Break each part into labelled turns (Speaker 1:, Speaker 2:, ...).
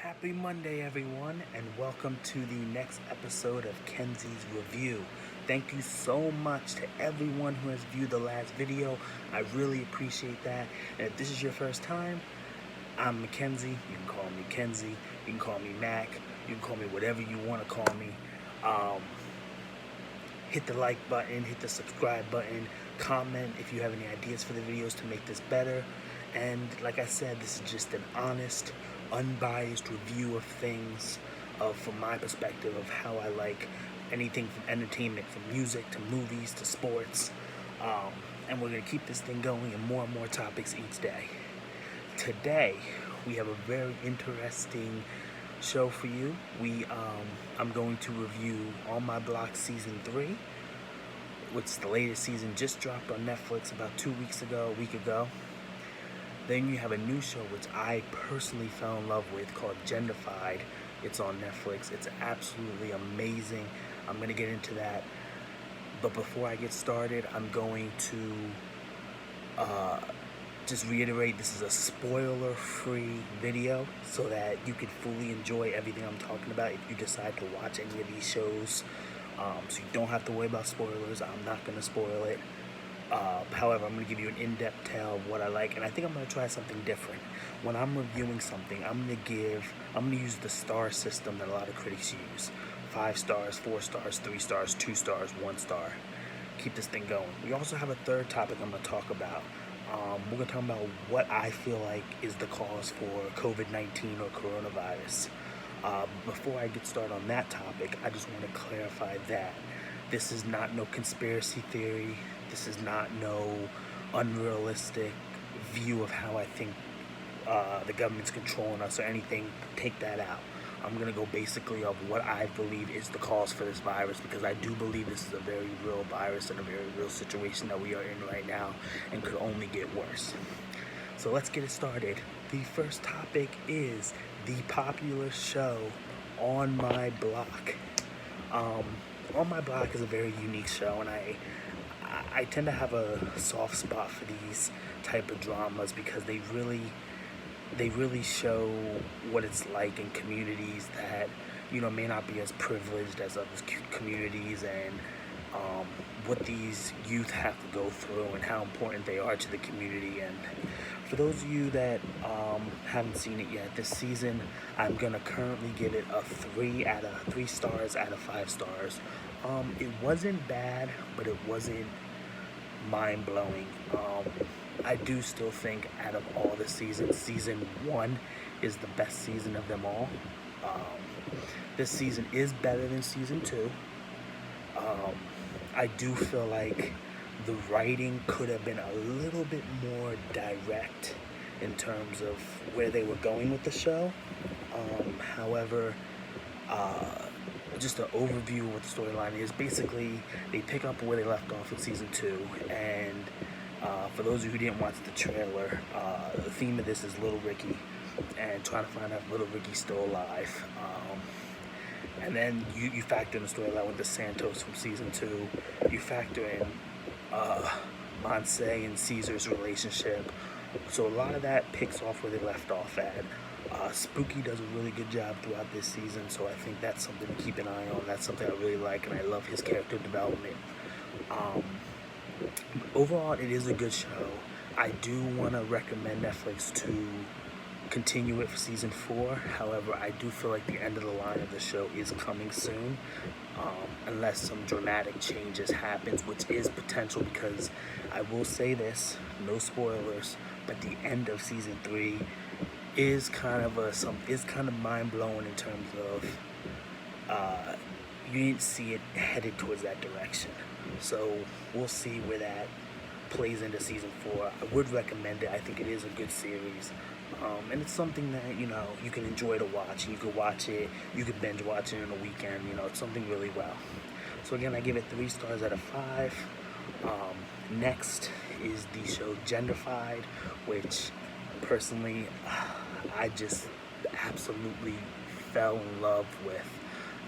Speaker 1: Happy Monday, everyone, and welcome to the next episode of Kenzie's Review. Thank you so much to everyone who has viewed the last video. I really appreciate that. And if this is your first time, I'm Mackenzie. You can call me Kenzie. You can call me Mac. You can call me whatever you want to call me. Hit the like button, hit the subscribe button, comment if you have any ideas for the videos to make this better. And like I said, this is just an honest, unbiased review of things from my perspective of how I like anything from entertainment, from music to movies to sports. And we're going to keep this thing going and more topics each day. Today, we have a very interesting show for you. I'm going to review On My Block Season 3, which the latest season just dropped on Netflix about a week ago. Then you have a new show which I personally fell in love with called Gentefied. It's on Netflix. It's absolutely amazing. I'm going to get into that. But before I get started, I'm going to just reiterate this is a spoiler-free video so that you can fully enjoy everything I'm talking about if you decide to watch any of these shows. So you don't have to worry about spoilers. I'm not going to spoil it. However, I'm going to give you an in-depth tale of what I like, and I think I'm going to try something different. When I'm reviewing something, I'm going to use the star system that a lot of critics use. 5 stars, 4 stars, 3 stars, 2 stars, 1 star. Keep this thing going. We also have a third topic I'm going to talk about. We're going to talk about what I feel like is the cause for COVID-19 or coronavirus. Before I get started on that topic, I just want to clarify that this is not no conspiracy theory. This is not no unrealistic view of how I think the government's controlling us or anything. Take that out. I'm going to go basically of what I believe is the cause for this virus, because I do believe this is a very real virus and a very real situation that we are in right now and could only get worse. So let's get it started. The first topic is the popular show On My Block. On My Block is a very unique show, and I tend to have a soft spot for these type of dramas because they really show what it's like in communities that, may not be as privileged as other communities, and what these youth have to go through and how important they are to the community. And for those of you that haven't seen it yet, this season I'm gonna currently give it a 3 stars out of 5 stars. It wasn't bad, but it wasn't mind-blowing. I do still think out of all the seasons, season 1 is the best season of them all. This season is better than season 2. I do feel like the writing could have been a little bit more direct in terms of where they were going with the show. However, just an overview of what the storyline is. Basically, they pick up where they left off in season 2, and for those of you who didn't watch the trailer, the theme of this is Little Ricky and trying to find out if Little Ricky's still alive. And then you factor in the storyline with the Santos from season 2. You factor in Monse and Caesar's relationship. So a lot of that picks off where they left off at. Spooky does a really good job throughout this season, so I think that's something to keep an eye on. That's something I really like, and I love his character development. Overall, it is a good show. I do want to recommend Netflix to continue it for season 4. However, I do feel like the end of the line of the show is coming soon, unless some dramatic changes happens, which is potential, because I will say this, no spoilers, but the end of season 3 is kind of mind-blowing in terms of you didn't see it headed towards that direction. So we'll see where that plays into season 4. I would recommend it. I think it is a good series. And it's something that, you can enjoy to watch. You could watch it, you could binge watch it in a weekend. It's something really well. So again, I give it 3 stars out of 5. Next is the show Gentefied, which personally I just absolutely fell in love with.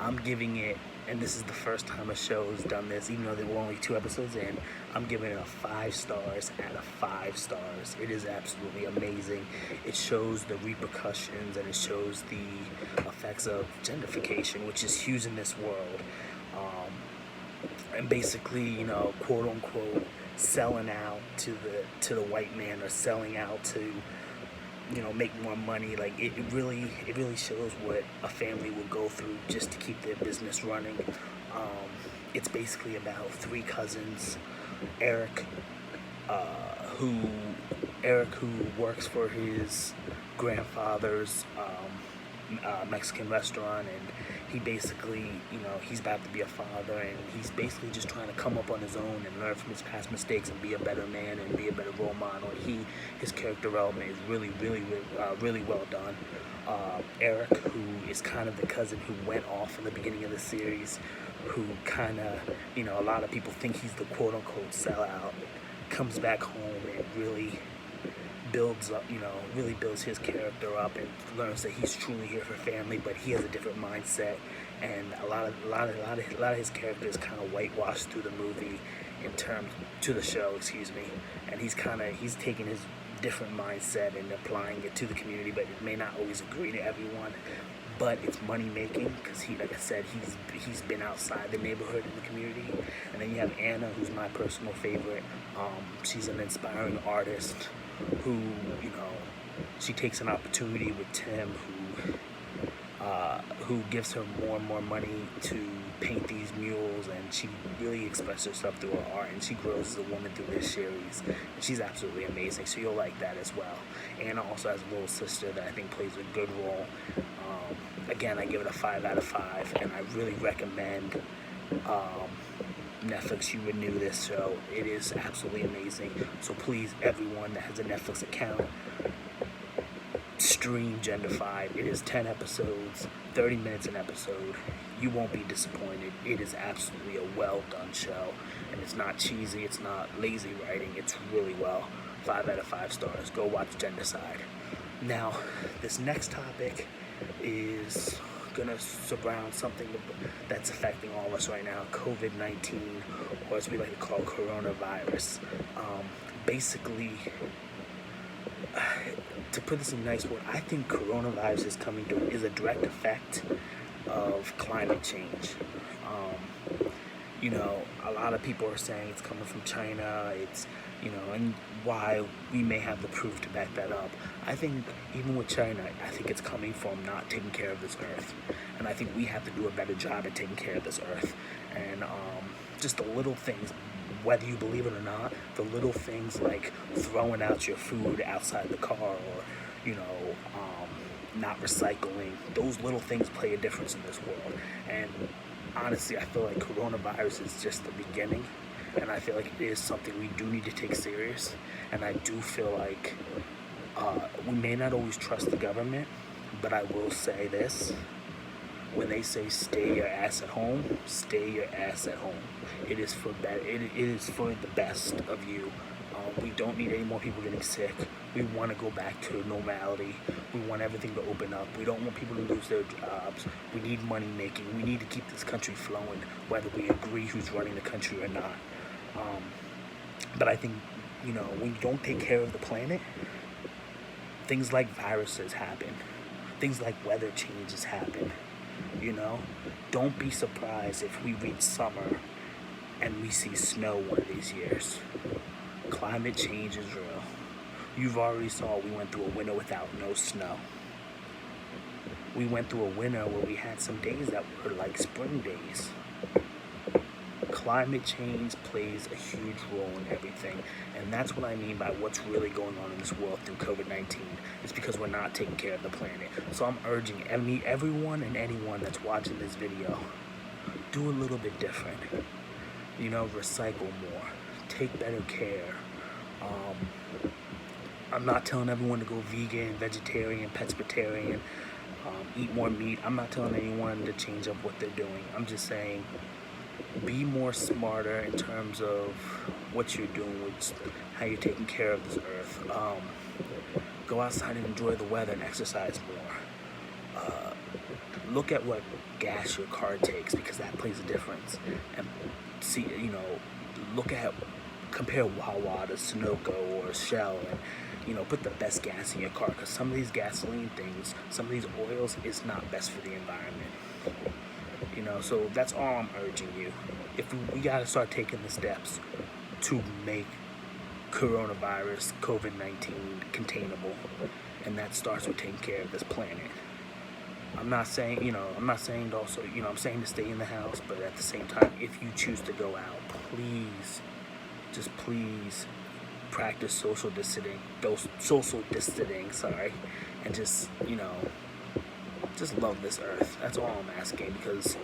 Speaker 1: I'm giving it, and this is the first time a show has done this, even though there were only 2 episodes in, I'm giving it a 5 stars out of 5 stars. It is absolutely amazing. It shows the repercussions and it shows the effects of gentrification, which is huge in this world. And basically, you know, quote unquote, selling out to the white man, or selling out to, you know, make more money. Like it really shows what a family will go through just to keep their business running. It's basically about 3 cousins. Eric, who works for his grandfather's Mexican restaurant, and he basically, you know, he's about to be a father, and he's basically just trying to come up on his own and learn from his past mistakes and be a better man and be a better role model. His character development is really well done. Eric, who is kind of the cousin who went off in the beginning of the series, who kind of, you know, a lot of people think he's the quote-unquote sellout, comes back home and really builds up, you know, really builds his character up and learns that he's truly here for family, but he has a different mindset, and a lot of his character is kind of whitewashed through the movie to the show, excuse me, and he's taking his different mindset and applying it to the community, but it may not always agree to everyone. But it's money making because like I said, he's been outside the neighborhood in the community. And then you have Anna, who's my personal favorite. She's an inspiring artist who, you know, she takes an opportunity with Tim, who gives her more and more money to paint these murals, and she really expresses herself through her art, and she grows as a woman through this series, and she's absolutely amazing, so you'll like that as well. Anna also has a little sister that I think plays a good role. Again, I give it a 5 out of 5, and I really recommend Netflix, you renew this show. It is absolutely amazing. So please, everyone that has a Netflix account, stream Gentefied. It is 10 episodes, 30 minutes an episode. You won't be disappointed. It is absolutely a well done show, and it's not cheesy, it's not lazy writing, it's really well. 5 out of 5 stars. Go watch Gentefied. Now, this next topic is gonna surround something that's affecting all of us right now, COVID-19, or as we like to call coronavirus. Basically, to put this in a nice word, I think coronavirus is a direct effect of climate change. You know, a lot of people are saying it's coming from China, it's, you know, and why we may have the proof to back that up. I think even with China, I think it's coming from not taking care of this earth. And I think we have to do a better job at taking care of this earth. And just the little things, whether you believe it or not, the little things like throwing out your food outside the car, or, you know, not recycling, those little things play a difference in this world. And honestly, I feel like coronavirus is just the beginning, and I feel like it is something we do need to take serious. And I do feel like we may not always trust the government, but I will say this: when they say stay your ass at home, stay your ass at home. It is for the best of you. We don't need any more people getting sick. We want to go back to normality. We want everything to open up. We don't want people to lose their jobs. We need money making. We need to keep this country flowing, whether we agree who's running the country or not. But I think, you know, when you don't take care of the planet, things like viruses happen. Things like weather changes happen. You know, don't be surprised if we reach summer and we see snow one of these years. Climate change is real. You've already saw we went through a winter without no snow. We went through a winter where we had some days that were like spring days. Climate change plays a huge role in everything, and that's what I mean by what's really going on in this world through COVID-19. It's because we're not taking care of the planet. So I'm urging everyone and anyone that's watching this video, do a little bit different. You know, recycle more, take better care. I'm not telling everyone to go vegan, vegetarian, pescatarian, eat more meat. I'm not telling anyone to change up what they're doing. I'm just saying, be more smarter in terms of what you're doing, with how you're taking care of this earth. Go outside and enjoy the weather and exercise more. Look at what gas your car takes, because that plays a difference. And see, you know, look at compare Wawa to Sunoco or Shell, and put the best gas in your car, because some of these gasoline things, some of these oils is not best for the environment. So that's all I'm urging you. If we gotta start taking the steps to make coronavirus, COVID-19 containable, and that starts with taking care of this planet. I'm not saying to also, I'm saying to stay in the house, but at the same time, if you choose to go out, please, just please practice social distancing, and just love this earth. That's all I'm asking, because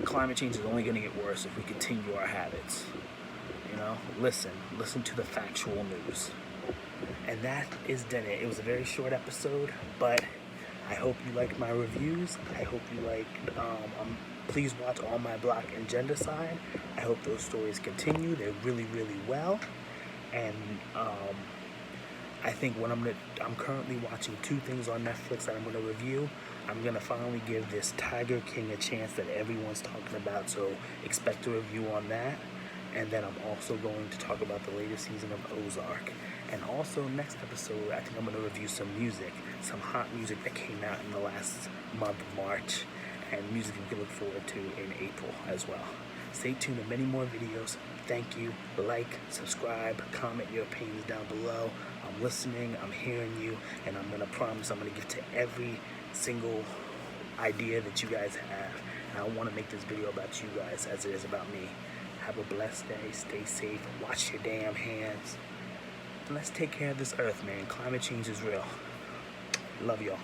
Speaker 1: climate change is only going to get worse if we continue our habits. Listen to the factual news. And that is done it. It was a very short episode, but I hope you liked my reviews. I hope you liked, please watch All My Block and Gentefied. I hope those stories continue. They're really, really well. And I think I'm currently watching 2 things on Netflix that I'm going to review. I'm going to finally give this Tiger King a chance that everyone's talking about, so expect a review on that. And then I'm also going to talk about the latest season of Ozark. And also, next episode, I think I'm going to review some music, some hot music that came out in the last month of March, and music you can look forward to in April as well. Stay tuned to many more videos. Thank you. Like, subscribe, comment your opinions down below. I'm listening, I'm hearing you, and I'm going to promise I'm going to get to every single idea that you guys have. And I want to make this video about you guys as it is about me. Have a blessed day. Stay safe. Wash your damn hands. And let's take care of this earth, man. Climate change is real. Love y'all.